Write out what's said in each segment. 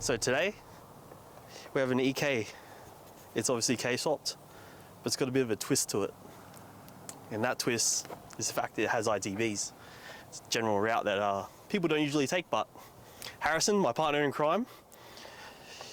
So today we have an EK. It's obviously Kswapped, but it's got a bit of a twist to it. And that twist is the fact that it has ITBs. It's a general route that people don't usually take, but Harrison, my partner in crime,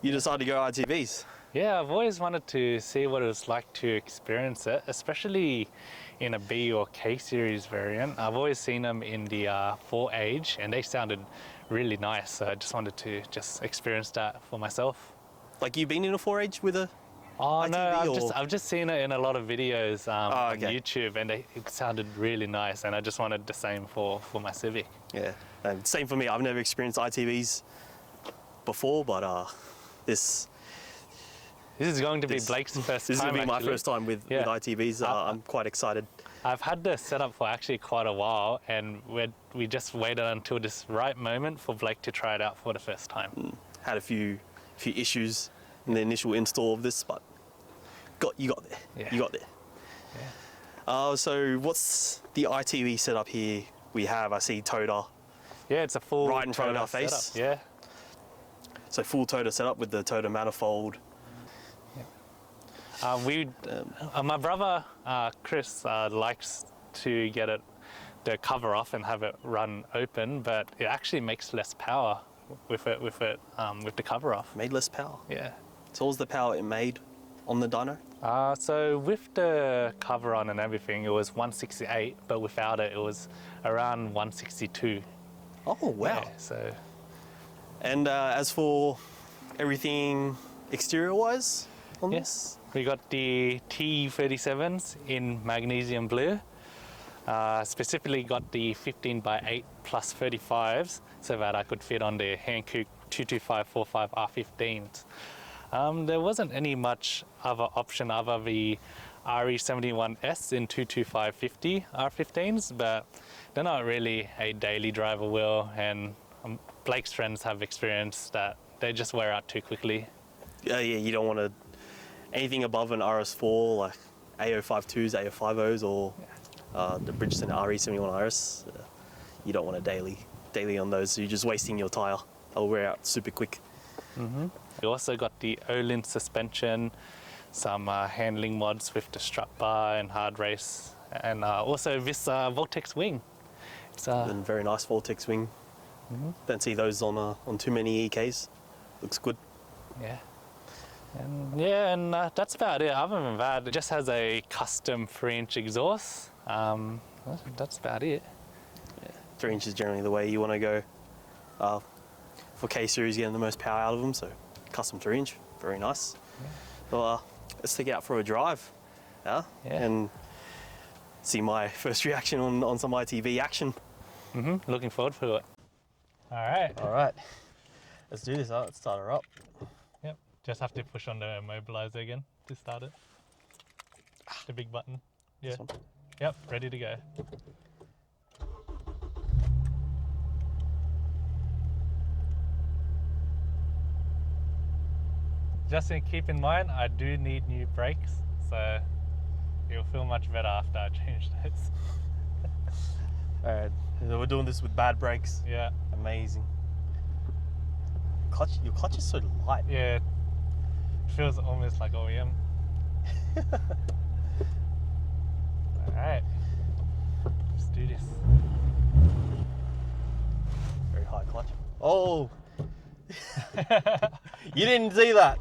you decided to go ITBs. Yeah, I've always wanted to see what it was like to experience it, especially in a B or K series variant. I've always seen them in the 4Age and they sounded really nice. So I just wanted to experience that for myself. Like, you've been in a 4Age with a Oh ITB, no, I've just seen it in a lot of videos on okay. YouTube, and it sounded really nice, and I just wanted the same for my Civic. Yeah, and same for me. I've never experienced ITBs before, but this is going to be Blake's first time. This is going to be my first time with ITBs. I'm quite excited. I've had this set up for actually quite a while, and we just waited until this right moment for Blake to try it out for the first time. Had a few issues in the initial install of this, but you got there. Yeah. You got there. Yeah. So what's the ITB setup here? We have, I see Toda. Yeah, it's a full right in front of our setup. face. Yeah. So full Toda setup with the Toda manifold. My brother Chris likes to get the cover off and have it run open, but it actually makes less power with the cover off. Made less power. Yeah. So what was the power it made on the dyno? So with the cover on and everything, it was 168, but without it, it was around 162. Oh wow! Yeah, so. And as for everything exterior-wise on this? We got the TE37s in magnesium blue. Specifically got the 15x8 plus 35s so that I could fit on the Hankook 225/45 R15s. There wasn't any much other option other the RE71S in 225/50 R15s, but they're not really a daily driver wheel, and Blake's friends have experienced that they just wear out too quickly. Yeah, you don't want anything above an RS4 like A052s, A050s, or the Bridgestone RE71 RS. You don't want a daily on those, so you're just wasting your tyre. They'll wear out super quick. Mm-hmm. We also got the Olin suspension, some handling mods with the strut bar and hard race, and also this Vortex wing. It's a very nice Vortex wing. Mm-hmm. Don't see those on too many EKs. Looks good. Yeah. And that's about it. Other than that, it just has a custom 3-inch exhaust. That's about it. Yeah, 3 inches is generally the way you want to go. For K series, getting the most power out of them, so custom 3-inch, very nice. Yeah. Well, let's take it out for a drive, and see my first reaction on some ITB action. Mm-hmm. Looking forward to it. All right. Let's do this. Let's start her up. Yep. Just have to push on the immobilizer again to start it. The big button. Yeah. Yep. Ready to go. Just to keep in mind, I do need new brakes, so it'll feel much better after I change those. Alright, so we're doing this with bad brakes. Yeah. Amazing. Your clutch is so light. Yeah, it feels almost like OEM. Alright, let's do this. Very high clutch. Oh! You didn't see that.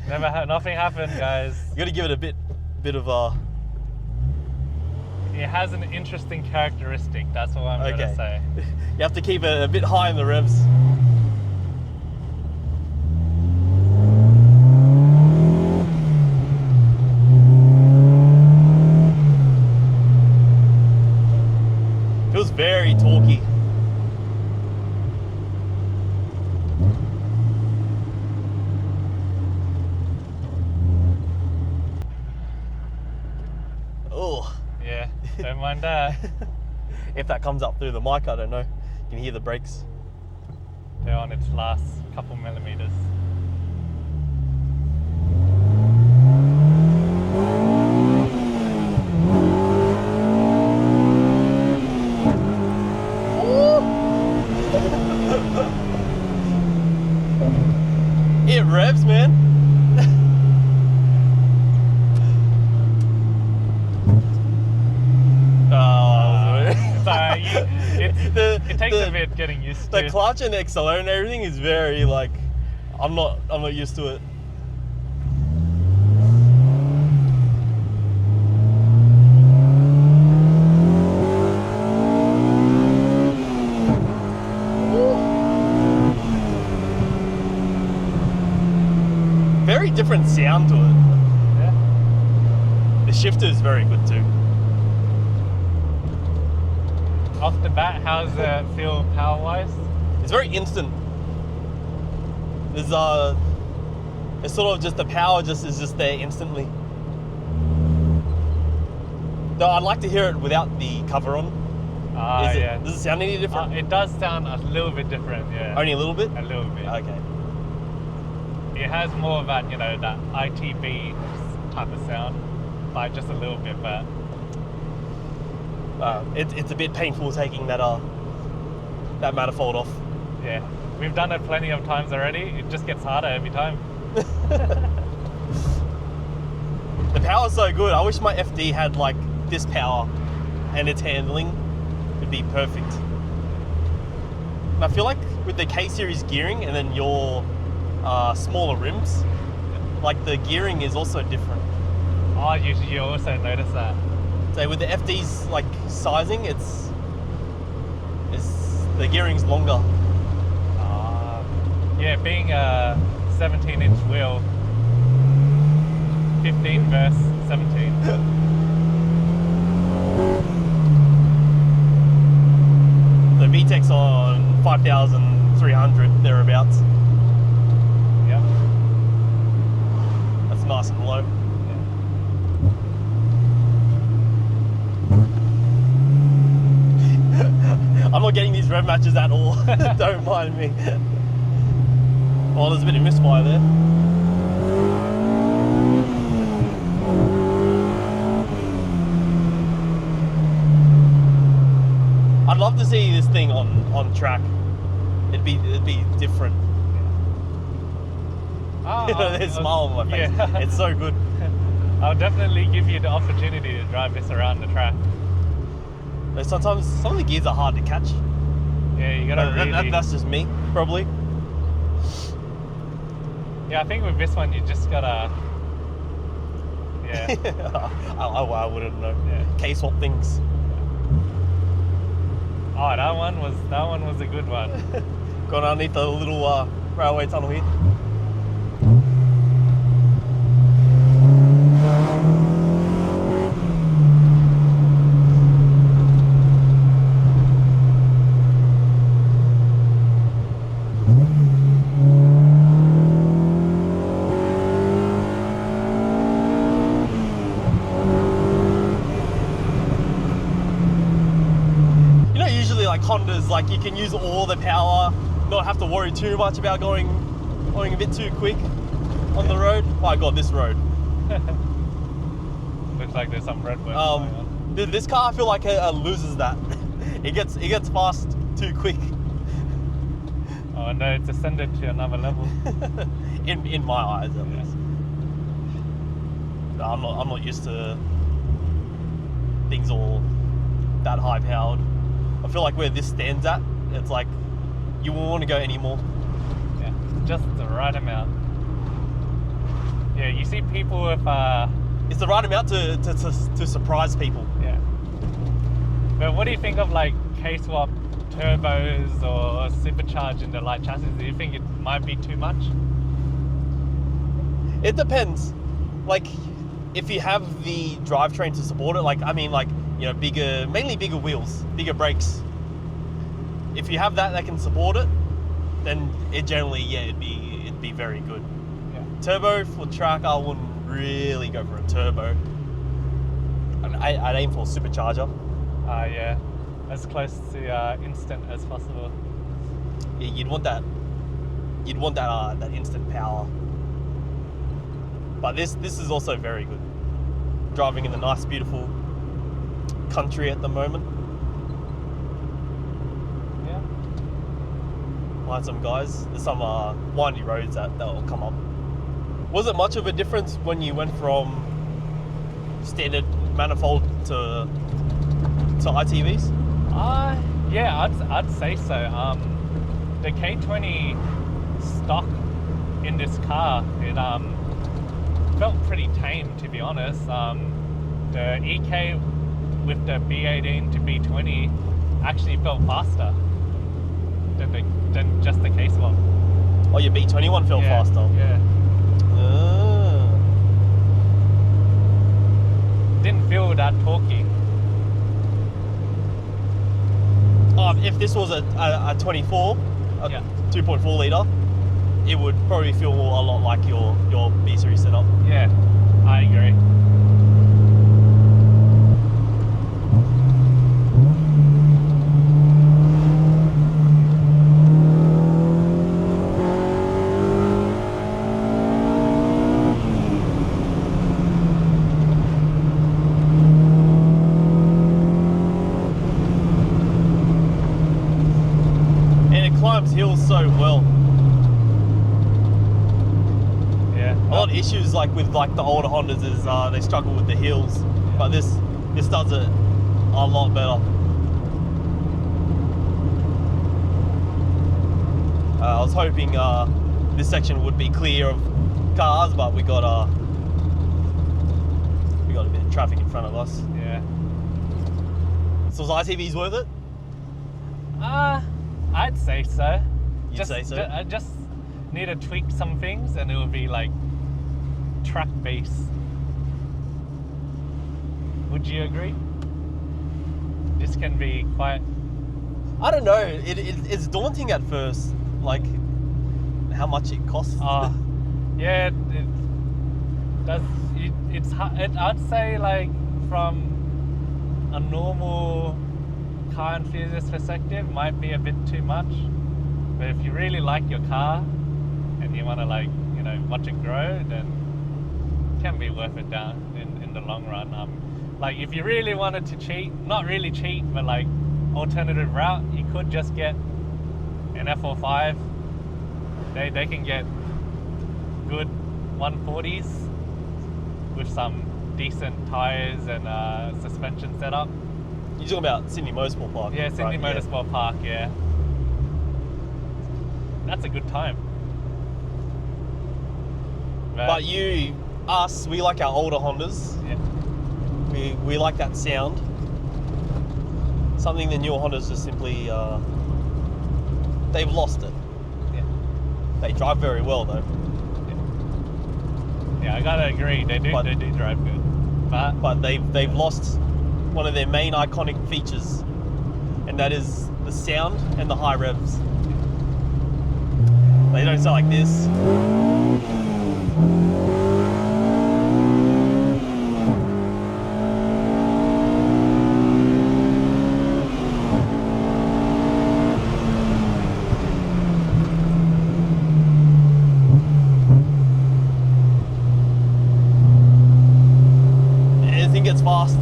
Nothing happened, guys. You got to give it a bit of It has an interesting characteristic. That's what I'm gonna say. You have to keep it a bit high in the revs. Feels very torquey. Don't mind that. If that comes up through the mic, I don't know. You can hear the brakes. They're on its last couple millimeters. It revs, man. So it takes a bit getting used to. The clutch and the accelerator and everything is very like, I'm not used to it. Very different sound to it. Yeah. The shifter is very good too. Off the bat, how's it feel power-wise? It's very instant. There's it's sort of just the power is just there instantly. Though I'd like to hear it without the cover on. Yeah. Does it sound any different? It does sound a little bit different, yeah. Only a little bit? A little bit. Okay. It has more of that, that ITB type of sound, like just a little bit, but it's a bit painful taking that manifold off. yeah, we've done it plenty of times already. It just gets harder every time. The power's so good. I wish my FD had like this power, and its handling would be perfect. And I feel like with the K series gearing and then your smaller rims, like the gearing is also different. Oh, you also notice that. So with the FD's like sizing, it's the gearing's longer. Yeah, being a 17-inch wheel, 15 versus 17. The VTEC's on 5,300 thereabouts. Yep. That's nice and low. I'm not getting these rev matches at all. Don't mind me. Oh, there's a bit of misfire there. I'd love to see this thing on track. It'd be different. There's a smile on my face. Yeah. It's so good. I'll definitely give you the opportunity to drive this around the track. Sometimes some of the gears are hard to catch. Yeah, you gotta really... That's just me, probably. Yeah, I think with this one you just gotta... Yeah. I wouldn't know. Yeah. Kswapped things. Oh, that one was a good one. Gone underneath the little railway tunnel here. Hondas, like you can use all the power, not have to worry too much about going a bit too quick on the road. Oh, I got this road. Looks like there's some red work going on. This car, I feel like it loses that. It gets fast too quick. Oh no, it's ascended to another level. in my eyes, at least. No, I'm not used to things all that high powered. I feel like where this stands at, it's like you won't want to go anymore. Yeah, just the right amount. Yeah, you see people with it's the right amount to surprise people. Yeah. But what do you think of like K-swap turbos or supercharged in the light chassis? Do you think it might be too much? It depends. Like if you have the drivetrain to support it, mainly bigger wheels, bigger brakes. If you have that can support it, then it generally, it'd be very good. Yeah. Turbo for track, I wouldn't really go for a turbo. I'd aim for a supercharger. Yeah, as close to instant as possible. Yeah, you'd want that instant power. But this is also very good. Driving in the nice, beautiful country at the moment. Yeah. behind some guys. There's some windy roads that will come up. Was it much of a difference when you went from standard manifold to ITBs? Yeah, I'd say so. The K20 stock in this car, it felt pretty tame, to be honest. The EK with the B18 to B20 actually felt faster than just the Kswapped. Oh, your B21 felt faster? Yeah. Didn't feel that torquey. If this was a 24, a 2.4 litre, it would probably feel a lot like your B series setup. Yeah, I agree. Climbs hills so well. Yeah. A lot of issues like with the older Hondas is they struggle with the hills, but this does it a lot better. I was hoping this section would be clear of cars, but we got a bit of traffic in front of us. Yeah. So was ITVs worth it? I'd say so. You'd say so? I just need to tweak some things and it will be like track base. Would you agree? This can be quite... I don't know. It's daunting at first, like how much it costs. Yeah, it does. It's hard. I'd say like from a normal car enthusiast perspective might be a bit too much, but if you really like your car and you want to watch it grow, then it can be worth it down in the long run. Like if you really wanted to cheat, not really cheat, but like alternative route, you could just get an F45. They can get good 140s with some decent tires and suspension setup. You're talking about Sydney Motorsport Park? Yeah, Sydney Motorsport Park, yeah. That's a good time. But us, we like our older Hondas. Yeah. We like that sound. Something the newer Hondas just simply, they've lost it. Yeah. They drive very well though. Yeah, I gotta agree, they do drive good. But they've lost one of their main iconic features, and that is the sound and the high revs. They don't sound like this. Anything gets fast.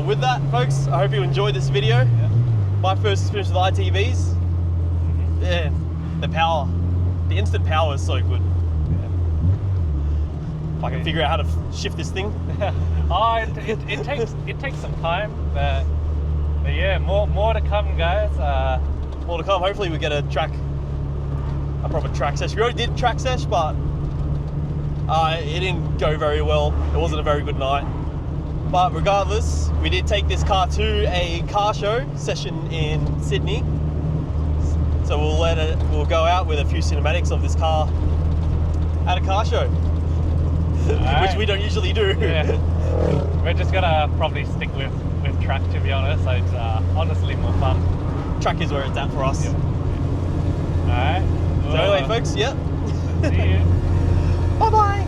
With that, folks, I hope you enjoyed this video. Yeah. My first experience with ITVs. Yeah, the power, the instant power is so good. Yeah. If I can figure out how to shift this thing. It takes some time, but yeah, more to come, guys. More to come. Hopefully we get a proper track session. We already did track sesh, but it didn't go very well. It wasn't a very good night. But regardless, we did take this car to a car show session in Sydney. So we'll go out with a few cinematics of this car at a car show, which we don't usually do. Yeah. We're just gonna probably stick with track, to be honest. So it's honestly more fun. Track is where it's at for us. Yeah. Alright. So anyway, folks, See you. Bye-bye.